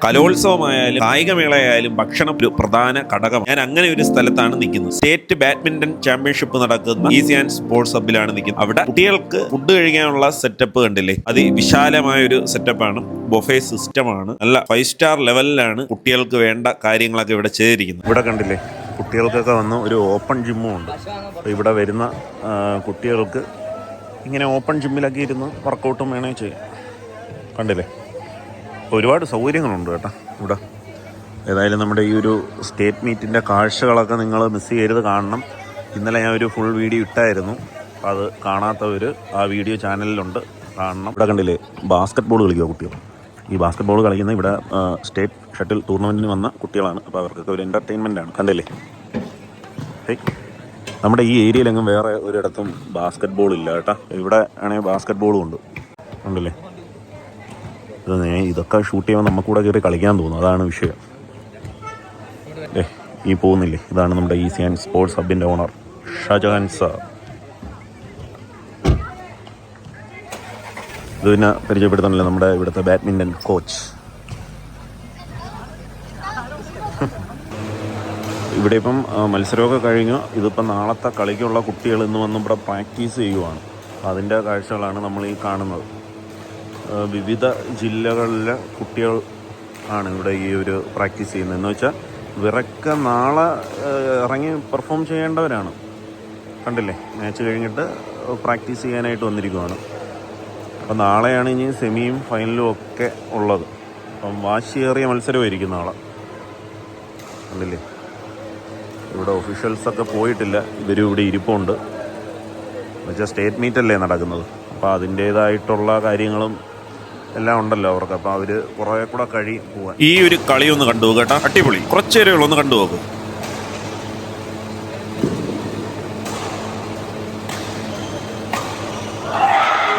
കലോത്സവമായാലും കായികമേളയായാലും ഭക്ഷണം ഒരു പ്രധാന ഘടകം. ഞാൻ അങ്ങനെ ഒരു സ്ഥലത്താണ് നിൽക്കുന്നത്. സ്റ്റേറ്റ് ബാഡ്മിന്റൺ ചാമ്പ്യൻഷിപ്പ് നടക്കുന്ന ഈസി ആൻഡ് സ്പോർട്സ് ഹബിലാണ് നിൽക്കുന്നത്. അവിടെ കുട്ടികൾക്ക് ഫുഡ് കഴിക്കാനുള്ള സെറ്റപ്പ് കണ്ടില്ലേ, വിശാലമായ ഒരു സെറ്റപ്പാണ്. ബൊഫേ സിസ്റ്റമാണ്. നല്ല 5 സ്റ്റാർ ലെവലിലാണ് കുട്ടികൾക്ക് വേണ്ട കാര്യങ്ങളൊക്കെ ഇവിടെ ചെയ്തിരിക്കുന്നത്. ഇവിടെ കണ്ടില്ലേ, കുട്ടികൾക്കൊക്കെ വന്ന് ഒരു ഓപ്പൺ ജിമ്മും ഉണ്ട്. ഇവിടെ വരുന്ന കുട്ടികൾക്ക് ഇങ്ങനെ ഓപ്പൺ ജിമ്മിലൊക്കെ ഇരുന്ന് വർക്കൗട്ടും വേണേ ചെയ്യാം. കണ്ടില്ലേ, ഒരുപാട് സൗകര്യങ്ങളുണ്ട് കേട്ടോ ഇവിടെ. ഏതായാലും നമ്മുടെ ഈ ഒരു സ്റ്റേറ്റ് മീറ്റിൻ്റെ കാഴ്ചകളൊക്കെ നിങ്ങൾ മിസ് ചെയ്യരുത്, കാണണം. ഇന്നലെ ഞാൻ ഒരു ഫുൾ വീഡിയോ ഇട്ടായിരുന്നു. അത് കാണാത്തവർ ആ വീഡിയോ ചാനലിലുണ്ട്, കാണണം. ഇവിടെ കണ്ടില്ലേ, ബാസ്ക്കറ്റ് ബോൾ കളിക്കുക കുട്ടികൾ. ഈ ബാസ്ക്കറ്റ് ബോൾ കളിക്കുന്ന ഇവിടെ സ്റ്റേറ്റ് ഷട്ടിൽ ടൂർണമെൻറ്റിന് വന്ന കുട്ടികളാണ്. അപ്പോൾ അവർക്കൊക്കെ ഒരു എൻ്റർടൈൻമെൻറ്റാണ്. കണ്ടില്ലേ, നമ്മുടെ ഈ ഏരിയയിലെങ്ങും വേറെ ഒരിടത്തും ബാസ്ക്കറ്റ് ബോൾ ഇല്ല കേട്ടോ. ഇവിടെ ആണെങ്കിൽ ബാസ്ക്കറ്റ് ബോളും ഉണ്ട്. കണ്ടില്ലേ, ഇതൊക്കെ ഷൂട്ട് ചെയ്യുമ്പോൾ നമുക്കൂടെ കയറി കളിക്കാൻ തോന്നും, അതാണ് വിഷയം. ഈ പോകുന്നില്ലേ, ഇതാണ് നമ്മുടെ ഈസി ആൻഡ് സ്പോർട്സ് ഹബിൻ്റെ ഓണർ ഷാജഹാൻ സാർ. ഇത് പിന്നെ പരിചയപ്പെടുത്താനല്ലേ നമ്മുടെ ഇവിടുത്തെ ബാഡ്മിൻ്റൺ കോച്ച്. ഇവിടെ ഇപ്പം മത്സരമൊക്കെ കഴിഞ്ഞു. ഇതിപ്പം നാളത്തെ കളിക്കുള്ള കുട്ടികൾ ഇന്ന് വന്ന് ഇവിടെ പ്രാക്ടീസ് ചെയ്യുവാണ്. അതിൻ്റെ കാഴ്ചകളാണ് നമ്മൾ ഈ കാണുന്നത്. വിവിധ ജില്ലകളിലെ കുട്ടികൾ ആണ് ഇവിടെ ഈ ഒരു പ്രാക്ടീസ് ചെയ്യുന്നത്. എന്ന് വെച്ചാൽ ഇവരൊക്കെ നാളെ ഇറങ്ങി പെർഫോം ചെയ്യേണ്ടവരാണ്. കണ്ടില്ലേ, മാച്ച് കഴിഞ്ഞിട്ട് പ്രാക്ടീസ് ചെയ്യാനായിട്ട് വന്നിരിക്കുവാണ്. അപ്പം നാളെയാണ് ഇനി സെമിയും ഫൈനലും ഒക്കെ ഉള്ളത്. അപ്പം വാശിയേറിയ മത്സരമായിരിക്കും നാളെ. കണ്ടില്ലേ, ഇവിടെ ഒഫീഷ്യൽസൊക്കെ പോയിട്ടില്ല, ഇവരും ഇവിടെ ഇരിപ്പുണ്ട്. എന്നുവെച്ചാൽ സ്റ്റേറ്റ് മീറ്റല്ലേ നടക്കുന്നത്, അപ്പോൾ അതിൻ്റേതായിട്ടുള്ള കാര്യങ്ങളും എല്ലാം ഉണ്ടല്ലോ അവർക്ക്. അപ്പോൾ അവർ കുറേ കൂടെ പോവാൻ. ഈ ഒരു കളി ഒന്ന് കണ്ടു കേട്ടോ, അടിപൊളി. കുറച്ച് നേരമുള്ളൊന്ന് കണ്ടു നോക്ക്.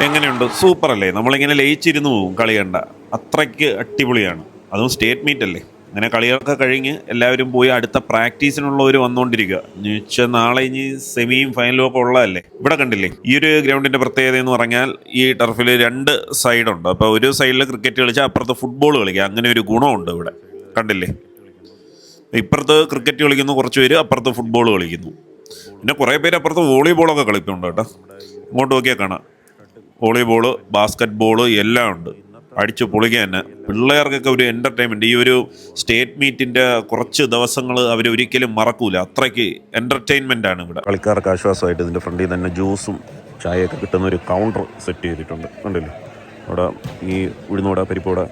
എങ്ങനെയുണ്ട്, സൂപ്പർ അല്ലേ? നമ്മളിങ്ങനെ ലയിച്ചിരുന്നു പോകും കളി കണ്ട. അത്രയ്ക്ക് അടിപൊളിയാണ്. അതും സ്റ്റേറ്റ് മീറ്റ് അല്ലേ. അങ്ങനെ കളികളൊക്കെ കഴിഞ്ഞ് എല്ലാവരും പോയി അടുത്ത പ്രാക്ടീസിനുള്ളവർ വന്നുകൊണ്ടിരിക്കുക. എന്നുവെച്ചാൽ നാളെ ഇനി സെമിയും ഫൈനലും ഒക്കെ ഉള്ളതല്ലേ. ഇവിടെ കണ്ടില്ലേ, ഈ ഒരു ഗ്രൗണ്ടിൻ്റെ പ്രത്യേകത എന്ന് പറഞ്ഞാൽ ഈ ടർഫിൽ 2 സൈഡുണ്ട്. അപ്പോൾ ഒരു സൈഡിൽ ക്രിക്കറ്റ് കളിച്ചാൽ അപ്പുറത്ത് ഫുട്ബോൾ കളിക്കുക. അങ്ങനെ ഒരു ഗുണമുണ്ട് ഇവിടെ. കണ്ടില്ലേ, ഇപ്പുറത്ത് ക്രിക്കറ്റ് കളിക്കുന്നു കുറച്ച് പേര്, അപ്പുറത്ത് ഫുട്ബോൾ കളിക്കുന്നു. പിന്നെ കുറേ പേര് അപ്പുറത്ത് വോളിബോളൊക്കെ കളിക്കുന്നുണ്ട് കേട്ടോ. ഇങ്ങോട്ട് നോക്കിയാൽ കാണാം, വോളിബോള്, ബാസ്ക്കറ്റ് ബോള് എല്ലാം ഉണ്ട്. അടിച്ചു പൊളിക്കുക തന്നെ. പിള്ളേർക്കൊക്കെ ഒരു എൻ്റർടൈൻമെൻറ്റ്. ഈ ഒരു സ്റ്റേറ്റ് മീറ്റിൻ്റെ കുറച്ച് ദിവസങ്ങൾ അവർ ഒരിക്കലും മറക്കൂല. അത്രയ്ക്ക് എൻ്റർടൈൻമെൻറ്റാണ് ഇവിടെ. കളിക്കാർക്ക് ആശ്വാസമായിട്ട് ഇതിൻ്റെ ഫ്രണ്ടിൽ തന്നെ ജ്യൂസും ചായയൊക്കെ കിട്ടുന്ന ഒരു കൗണ്ടർ സെറ്റ് ചെയ്തിട്ടുണ്ട്. കണ്ടില്ലേ, അവിടെ ഈ ഉഴുന്നോട, പരിപ്പോട,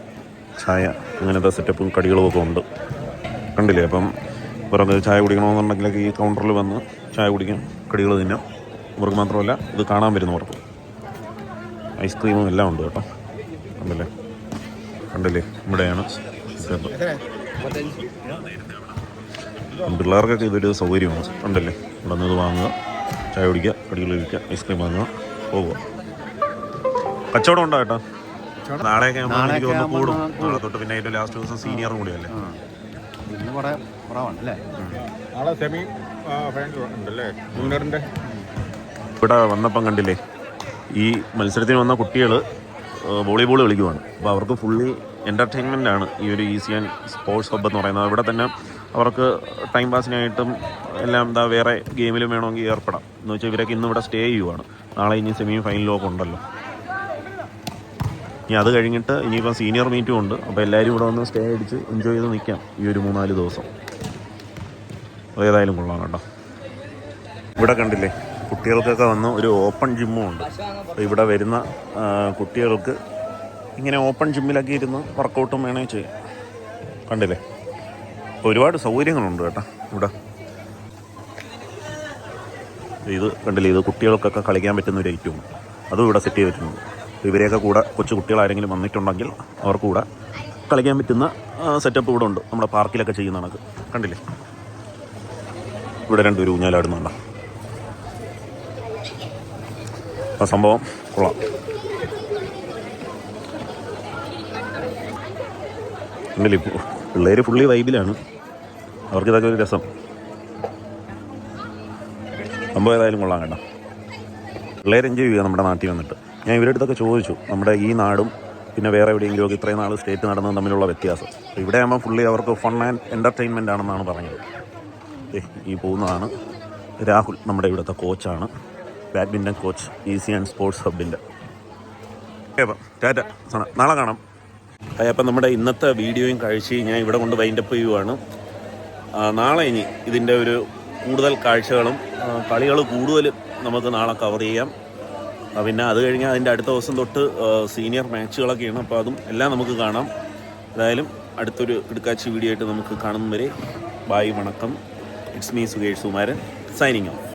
ചായ, അങ്ങനത്തെ സെറ്റപ്പും കടികളും ഒക്കെ ഉണ്ട്. കണ്ടില്ലേ, അപ്പം ഇവർക്ക് ചായ കുടിക്കണമെന്നുണ്ടെങ്കിലൊക്കെ ഈ കൗണ്ടറിൽ വന്ന് ചായ കുടിക്കാം, കടികൾ തിന്നാം. ഇവർക്ക് മാത്രമല്ല, ഇത് കാണാൻ വരുന്നവർക്ക് ഐസ്ക്രീമും എല്ലാം ഉണ്ട് കേട്ടോ. കണ്ടില്ലേ, ഇവിടെയാണ് പിള്ളേർക്കൊക്കെ ഇതൊരു സൗകര്യമാണ്. കണ്ടില്ലേ, ഇവിടെ നിന്ന് ഇത് വാങ്ങുക, ചായ കുടിക്കുക, കടികൾ കഴിക്കുക, ഐസ്ക്രീം വാങ്ങുക, പോവുക. കച്ചവടം ഉണ്ടോ കേട്ടോ? നാളെയൊക്കെ എനിക്ക് ഒന്ന് കൂടും. നാളെ തൊട്ട് പിന്നെ അതിൻ്റെ ലാസ്റ്റ് ദിവസം സീനിയറും കൂടിയല്ലേ. ഇവിടെ വന്നപ്പം കണ്ടില്ലേ, ഈ മത്സരത്തിന് വന്ന കുട്ടികൾ വോളിബോൾ കളിക്കുവാണ്. അപ്പോൾ അവർക്ക് ഫുള്ളി എൻ്റർടൈൻമെൻ്റ് ആണ് ഈ ഒരു ഈസി ആൻഡ് സ്പോർട്സ് ഹബ് എന്ന് പറയുന്നത്. ഇവിടെ തന്നെ അവർക്ക് ടൈം പാസിനായിട്ടും എല്ലാം വേറെ ഗെയിമിലും വേണമെങ്കിൽ ഏർപ്പെടാം. എന്ന് വെച്ചാൽ ഇവരൊക്കെ ഇന്ന് ഇവിടെ സ്റ്റേ ചെയ്യുവാണ്. നാളെ ഇനി സെമിയും ഫൈനലും ഒക്കെ ഉണ്ടല്ലോ. ഇനി അത് കഴിഞ്ഞിട്ട് ഇനിയിപ്പോൾ സീനിയർ മീറ്റും ഉണ്ട്. അപ്പോൾ എല്ലാവരും ഇവിടെ വന്ന് സ്റ്റേ അടിച്ച് എൻജോയ് ചെയ്ത് നിൽക്കാം ഈ ഒരു 3-4 ദിവസം. ഏതായാലും കൊള്ളാം കേട്ടോ. ഇവിടെ കണ്ടില്ലേ, കുട്ടികൾക്കൊക്കെ വന്ന് ഒരു ഓപ്പൺ ജിമ്മും ഉണ്ട്. അപ്പോൾ ഇവിടെ വരുന്ന കുട്ടികൾക്ക് ഇങ്ങനെ ഓപ്പൺ ജിമ്മിലൊക്കെ ഇരുന്ന് വർക്കൗട്ടും വേണേ ചെയ്യാം. കണ്ടില്ലേ, ഒരുപാട് സൗകര്യങ്ങളുണ്ട് കേട്ടോ ഇവിടെ. ഇത് കണ്ടില്ലേ, ഇത് കുട്ടികൾക്കൊക്കെ കളിക്കാൻ പറ്റുന്ന ഒരു ഐറ്റവും അതും ഇവിടെ സെറ്റ് ചെയ്തിട്ടുണ്ട്. ഇവരെയൊക്കെ കൂടെ കൊച്ചു കുട്ടികൾ ആരെങ്കിലും വന്നിട്ടുണ്ടെങ്കിൽ അവർക്ക് കൂടെ കളിക്കാൻ പറ്റുന്ന സെറ്റപ്പ് ഇവിടെ ഉണ്ട്. നമ്മുടെ പാർക്കിലൊക്കെ ചെയ്യുന്ന കണക്ക്. കണ്ടില്ലേ, ഇവിടെ 2 ഊഞ്ഞാലാടുന്നുണ്ടോ. ആ സംഭവം കൊള്ളാം. ഉണ്ടല്ലേ, പിള്ളേർ ഫുള്ളി വൈബിലാണ്. അവർക്കിതൊക്കെ ഒരു രസം. സംഭവം ഏതായാലും കൊള്ളാം കേട്ടോ. പിള്ളേർ എൻജോയ് ചെയ്യുക നമ്മുടെ നാട്ടിൽ വന്നിട്ട്. ഞാൻ ഇവരുടെ അടുത്തൊക്കെ ചോദിച്ചു, നമ്മുടെ ഈ നാടും പിന്നെ വേറെ എവിടെയെങ്കിലും ഇത്രയും നാൾ സ്റ്റേറ്റ് നടന്നത് തമ്മിലുള്ള വ്യത്യാസം. ഇവിടെ ആകുമ്പോൾ ഫുള്ളി അവർക്ക് ഫൺ ആൻഡ് എൻ്റർടൈൻമെൻ്റ് ആണെന്നാണ് പറഞ്ഞത്. ഈ പോകുന്നതാണ് രാഹുൽ, നമ്മുടെ ഇവിടുത്തെ കോച്ചാണ്, badminton coach easy and sports ഹബിൻ്റെ. അപ്പം ടാറ്റ, നാളെ കാണാം. അപ്പം നമ്മുടെ ഇന്നത്തെ വീഡിയോയും കാഴ്ചയും ഞാൻ ഇവിടെ കൊണ്ട് വൈൻഡപ്പ് ചെയ്യുവാണ്. നാളെ ഇനി ഇതിൻ്റെ ഒരു കൂടുതൽ കാഴ്ചകളും കളികൾ കൂടുതലും നമുക്ക് നാളെ കവർ ചെയ്യാം. പിന്നെ അത് കഴിഞ്ഞാൽ അതിൻ്റെ അടുത്ത ദിവസം തൊട്ട് സീനിയർ മാച്ചുകളൊക്കെയാണ്. അപ്പോൾ അതും എല്ലാം നമുക്ക് കാണാം. ഏതായാലും അടുത്തൊരു കിടക്കാച്ചി വീഡിയോ ആയിട്ട് നമുക്ക് കാണും വരെ ബായ്, വണക്കം. It's me Sukesh Sumaran, signing off.